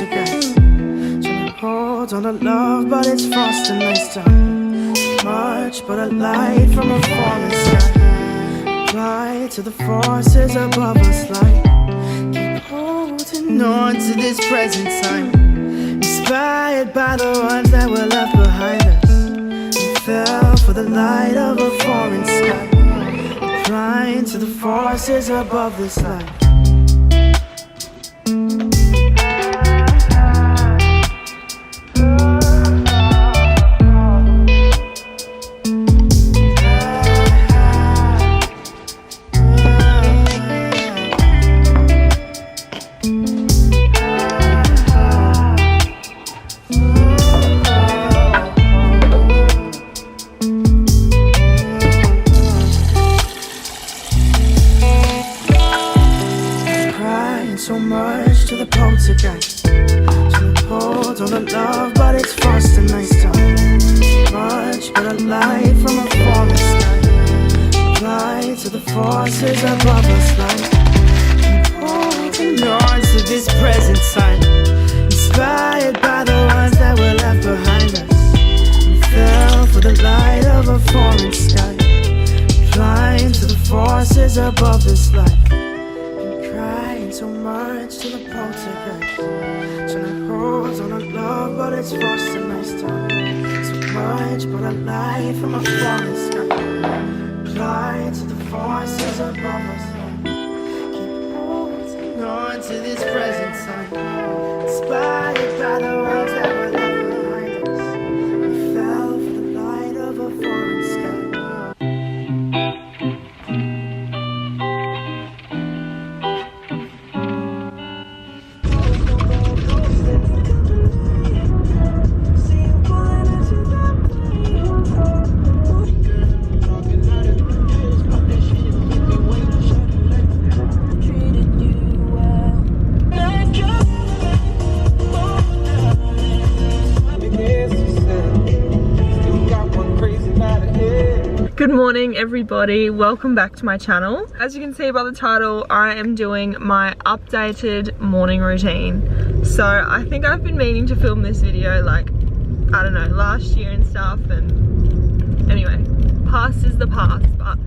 poltergeist. Trying to hold on to love, but it's frost and ice down. Much but a light from a falling sky. Apply to the forces above us like keep holding on to this present time. Inspired by the ones that were left behind us. We fell for the light of a foreign sky. Applying to the forces above this life. So much to the poltergeist. Trying to hold on to love, but it's frost and ice time. Much but a light from a falling sky. Apply to the forces above us like holding on to this present time. Inspired by the ones that were left behind us. We fell for the light of a foreign sky. Applying to the forces above this life. So much to the poltergeist. Trying to hold on to love, but it's frost and ice time. So much but a light from a falling sky. Apply to the forces above us. Keep holding on to this present time. Inspired by the ones that were left behind us. We fell for the light of a foreign sky. Good morning everybody, welcome back to my channel. As you can see by the title, I am doing my updated morning routine. So I think I've been meaning to film this video like, I don't know, last year and stuff, and anyway, past is the past, but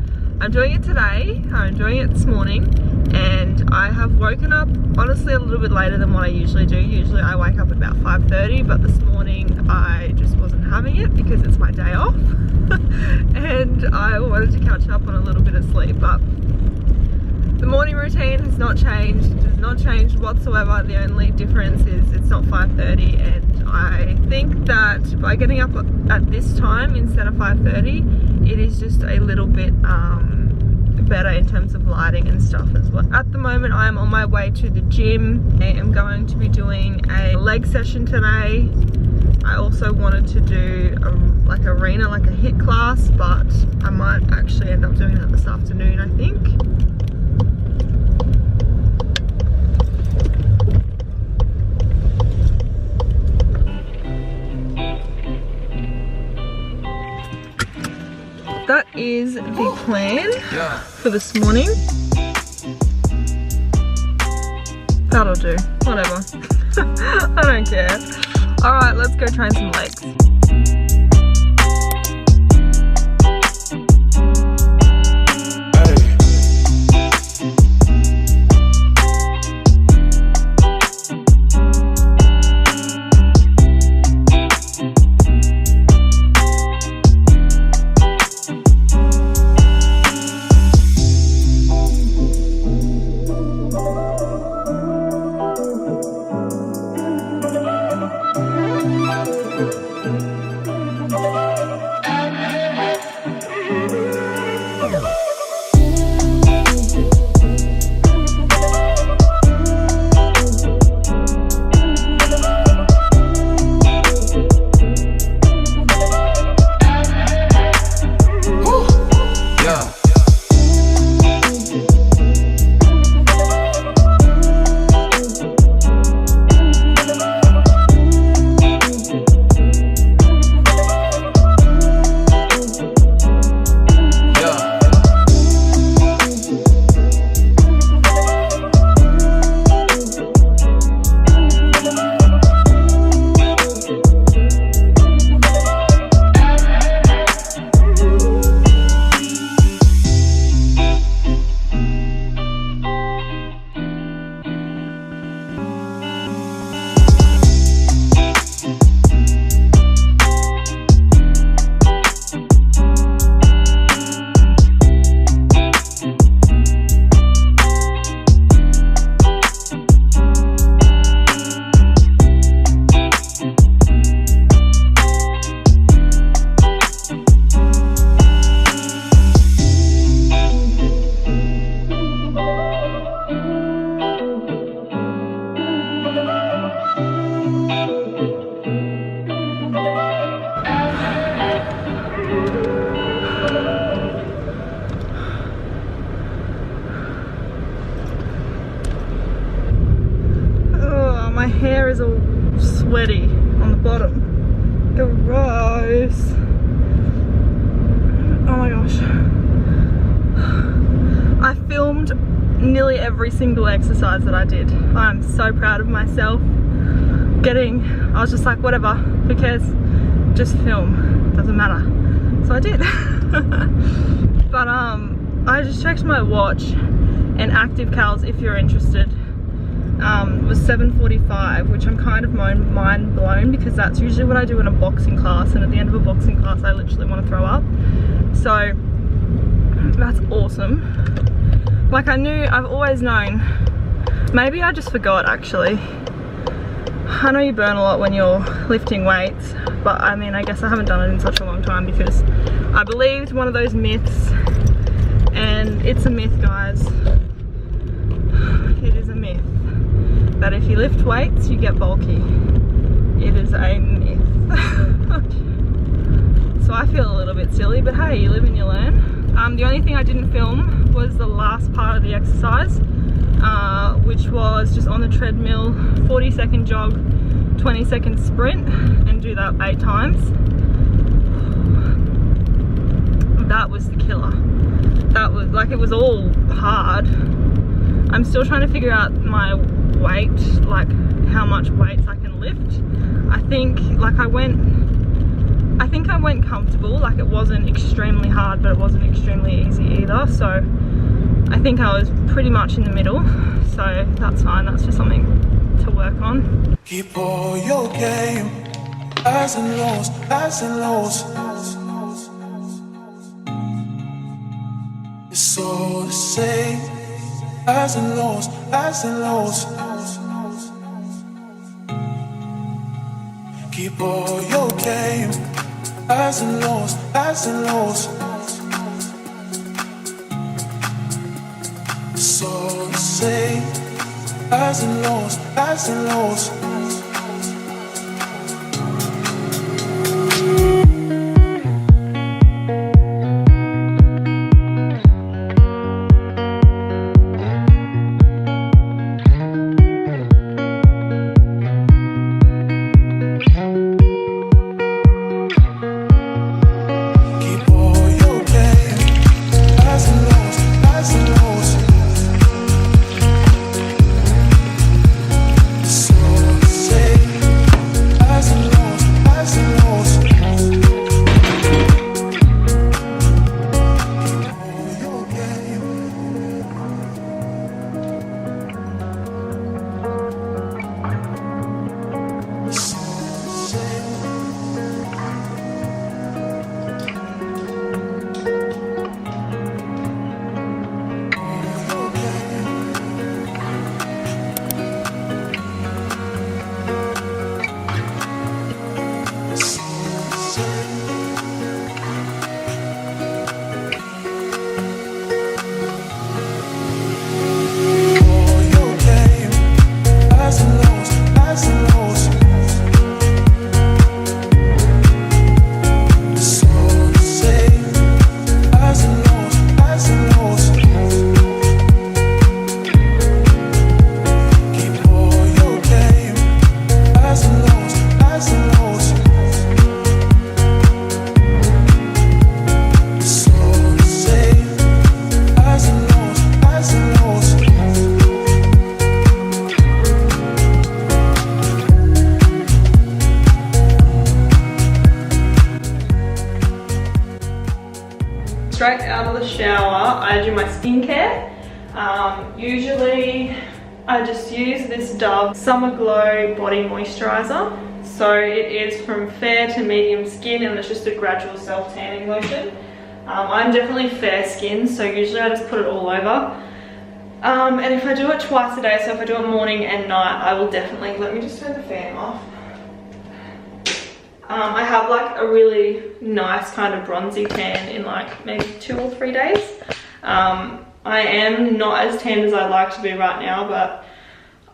I'm doing it today. I'm doing it this morning, and I have woken up honestly a little bit later than what I usually do. Usually I wake up at about 5:30, but this morning I just wasn't having it because it's my day off. And I wanted to catch up on a little bit of sleep, but the morning routine has not changed. It has not changed whatsoever. The only difference is it's not 5:30, and I think that by getting up at this time instead of 5:30, it is just a little bit better in terms of lighting and stuff as well. At the moment I am on my way to the gym. I am going to be doing a leg session today. I also wanted to do like a HIIT class, but I might actually end up doing that this afternoon, I think. That is the plan for this morning. That'll do, whatever. I don't care. Alright, let's go train some legs. sweaty on the bottom. Gross. Oh my gosh. I filmed nearly every single exercise that I did. I'm so proud of myself. I was just like, whatever, who cares? Just film, doesn't matter. So I did. But I just checked my watch, and active cals, if you're interested, was 7:45, which I'm kind of mind blown, because that's usually what I do in a boxing class, and at the end of a boxing class I literally want to throw up. So that's awesome. Like, I've always known. Maybe I just forgot, actually. I know you burn a lot when you're lifting weights, but I mean, I guess I haven't done it in such a long time because I believed one of those myths, and it's a myth, guys. It is a myth that if you lift weights, you get bulky. It is a myth. So I feel a little bit silly, but hey, you live and you learn. The only thing I didn't film was the last part of the exercise, which was just on the treadmill, 40-second jog, 20-second sprint, and do that 8 times. That was the killer. That was, like, it was all hard. I'm still trying to figure out my weight, like how much weights I can lift. I think I went comfortable. Like, it wasn't extremely hard, but it wasn't extremely easy either. So I think I was pretty much in the middle. So that's fine. That's just something to work on. Keep all your game, highs and lows, highs and lows. It's all the same, highs and lows, highs and lows. Keep all your game, highs and lows, highs and lows. It's all the same, highs and lows, highs and lows. Straight out of the shower, I do my skincare. Usually I just use this Dove Summer Glow Body Moisturizer. So it is from fair to medium skin, and it's just a gradual self-tanning lotion. I'm definitely fair skin, so usually I just put it all over. And if I do it twice a day, so if I do it morning and night, I will definitely, let me just turn the fan off. I have like a really nice kind of bronzy tan in like maybe 2 or 3 days. I am not as tanned as I'd like to be right now, but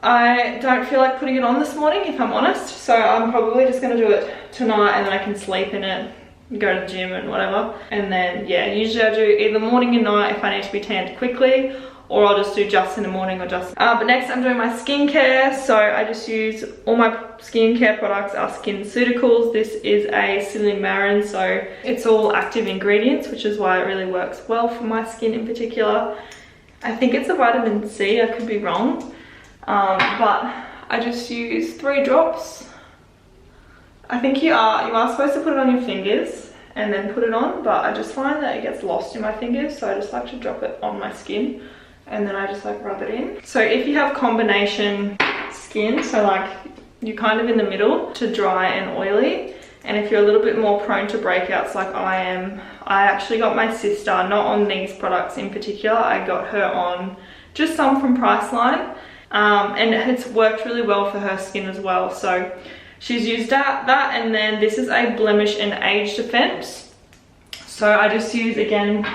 I don't feel like putting it on this morning, if I'm honest. So I'm probably just going to do it tonight, and then I can sleep in it, go to the gym and whatever. And then yeah, usually I do either morning and night if I need to be tanned quickly, or I'll just do just in the morning or just. But next I'm doing my skincare. So I just use all my skincare products are SkinCeuticals. This is a Silymarin, so it's all active ingredients, which is why it really works well for my skin in particular. I think it's a vitamin C, I could be wrong. But I just use 3 drops. I think you are supposed to put it on your fingers and then put it on, but I just find that it gets lost in my fingers, so I just like to drop it on my skin and then I just like rub it in. So if you have combination skin, so like you're kind of in the middle to dry and oily, and if you're a little bit more prone to breakouts like I am, I actually got my sister, not on these products in particular, I got her on just some from Priceline, and it's worked really well for her skin as well. So she's used that, and then this is a blemish and age defense. So I just use, again,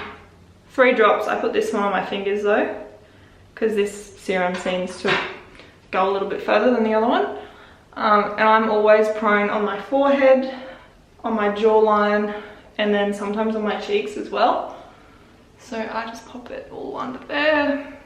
3 drops. I put this one on my fingers though, because this serum seems to go a little bit further than the other one. And I'm always prone on my forehead, on my jawline, and then sometimes on my cheeks as well. So I just pop it all under there.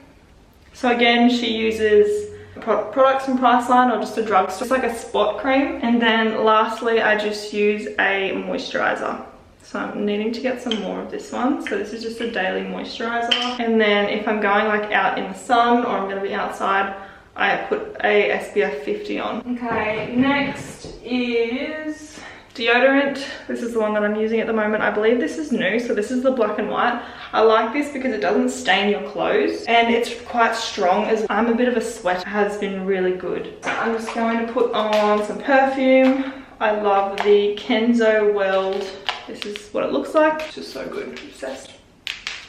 So again, she uses products from Priceline or just a drugstore. It's like a spot cream. And then lastly, I just use a moisturizer. So I'm needing to get some more of this one. So this is just a daily moisturizer. And then if I'm going like out in the sun or I'm gonna be outside, I put a SPF 50 on. Okay, next is deodorant. This is the one that I'm using at the moment. I believe this is new, so this is the black and white. I like this because it doesn't stain your clothes and it's quite strong as I'm a bit of a sweater. It has been really good. I'm just going to put on some perfume. I love the Kenzo World. This is what it looks like. It's just so good. Obsessed.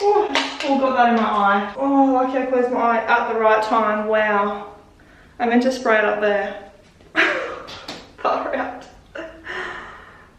Oh, got that in my eye. Oh, lucky I closed my eye at the right time. Wow. I meant to spray it up there. Far out.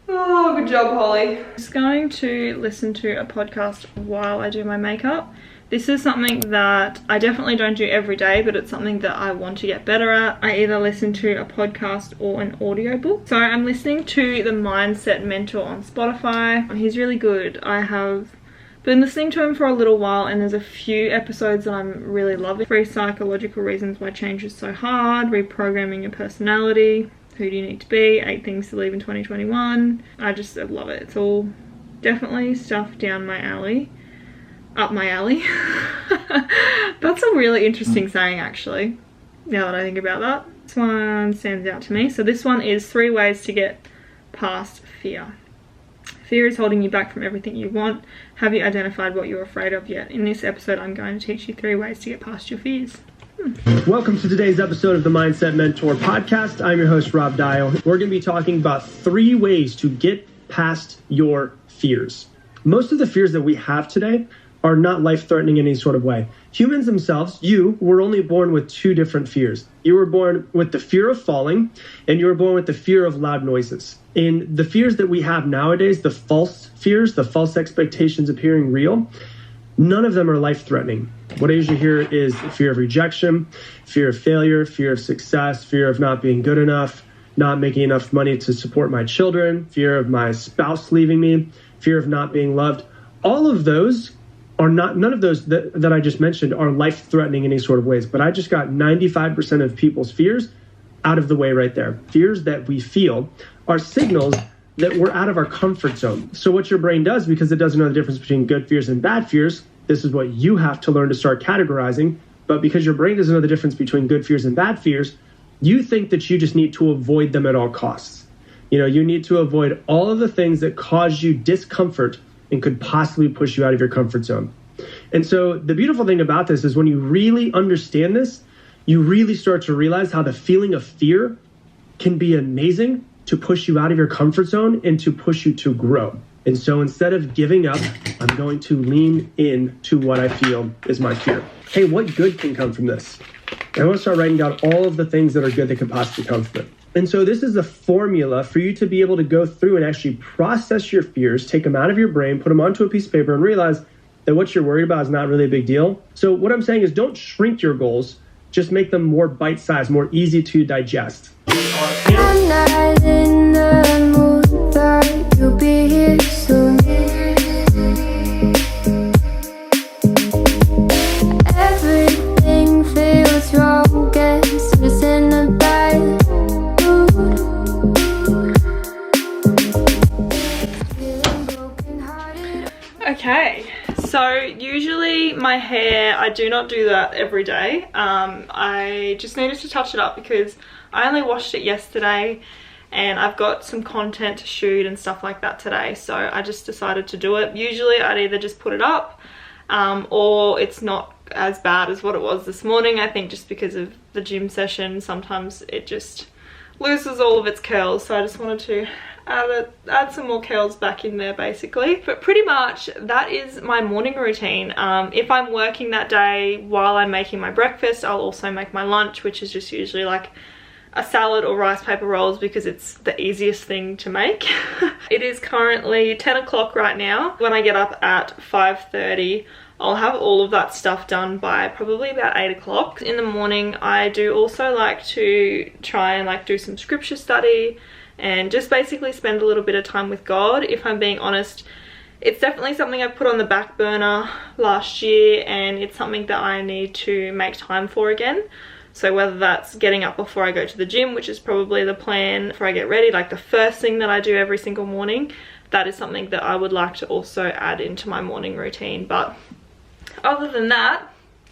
Oh, good job, Holly. I'm just going to listen to a podcast while I do my makeup. This is something that I definitely don't do every day, but it's something that I want to get better at. I either listen to a podcast or an audiobook. So I'm listening to the Mindset Mentor on Spotify. He's really good. I have been listening to him for a little while and there's a few episodes that I'm really loving. 3 psychological reasons why change is so hard, reprogramming your personality, who do you need to be, 8 things to leave in 2021. I just love it. It's all definitely stuff down my alley. Up my alley. That's a really interesting saying actually, now that I think about that. This one stands out to me. So this one is 3 ways to get past fear. Fear is holding you back from everything you want. Have you identified what you're afraid of yet? In this episode, I'm going to teach you 3 ways to get past your fears. Welcome to today's episode of the Mindset Mentor podcast. I'm your host, Rob Dial. We're going to be talking about 3 ways to get past your fears. Most of the fears that we have today are not life-threatening in any sort of way. Humans themselves, you were only born with 2 different fears. You were born with the fear of falling, and you were born with the fear of loud noises. And the fears that we have nowadays, the false fears, the false expectations appearing real, none of them are life-threatening. What I usually hear is fear of rejection, fear of failure, fear of success, fear of not being good enough, not making enough money to support my children, fear of my spouse leaving me, fear of not being loved. All of those are not, none of those that I just mentioned are life-threatening in any sort of ways, but I just got 95% of people's fears out of the way right there. Fears that we feel are signals that we're out of our comfort zone. So what your brain does, because it doesn't know the difference between good fears and bad fears, this is what you have to learn to start categorizing, but because your brain doesn't know the difference between good fears and bad fears, you think that you just need to avoid them at all costs. You know, you need to avoid all of the things that cause you discomfort and could possibly push you out of your comfort zone. And so the beautiful thing about this is when you really understand this, you really start to realize how the feeling of fear can be amazing to push you out of your comfort zone and to push you to grow. And so instead of giving up, I'm going to lean in to what I feel is my fear. Hey, what good can come from this? And I want to start writing down all of the things that are good that could possibly come from it. And so this is a formula for you to be able to go through and actually process your fears, take them out of your brain, put them onto a piece of paper, and realize that what you're worried about is not really a big deal. So what I'm saying is don't shrink your goals, just make them more bite-sized, more easy to digest. I'm not in the mood, but you'll be here soon. Every Okay, so usually my hair, I do not do that every day. I just needed to touch it up because I only washed it yesterday and I've got some content to shoot and stuff like that today, so I just decided to do it. Usually I'd either just put it up or it's not as bad as what it was this morning. I think just because of the gym session, sometimes it just loses all of its curls, so I just wanted to add some more curls back in there basically. But pretty much that is my morning routine. If I'm working that day while I'm making my breakfast, I'll also make my lunch, which is just usually like a salad or rice paper rolls because it's the easiest thing to make. It is currently 10 o'clock right now. When I get up at 5:30, I'll have all of that stuff done by probably about 8 o'clock. In the morning, I do also like to try and like do some scripture study and just basically spend a little bit of time with God. If I'm being honest, it's definitely something I put on the back burner last year, and it's something that I need to make time for again. So whether that's getting up before I go to the gym, which is probably the plan before I get ready, like the first thing that I do every single morning, that is something that I would like to also add into my morning routine. But other than that,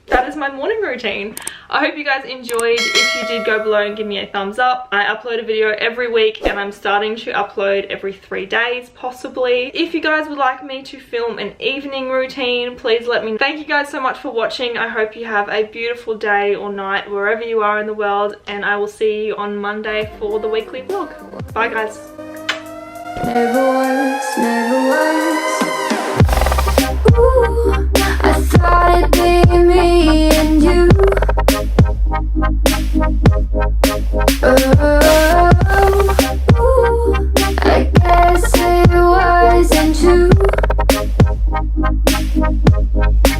that is my morning routine. I hope you guys enjoyed. If you did, go below and give me a thumbs up. I upload a video every week and I'm starting to upload every 3 days possibly. If you guys would like me to film an evening routine, please let me know. Thank you guys so much for watching. I hope you have a beautiful day or night wherever you are in the world, and I will see you on Monday for the weekly vlog. Bye guys. Never once, never once.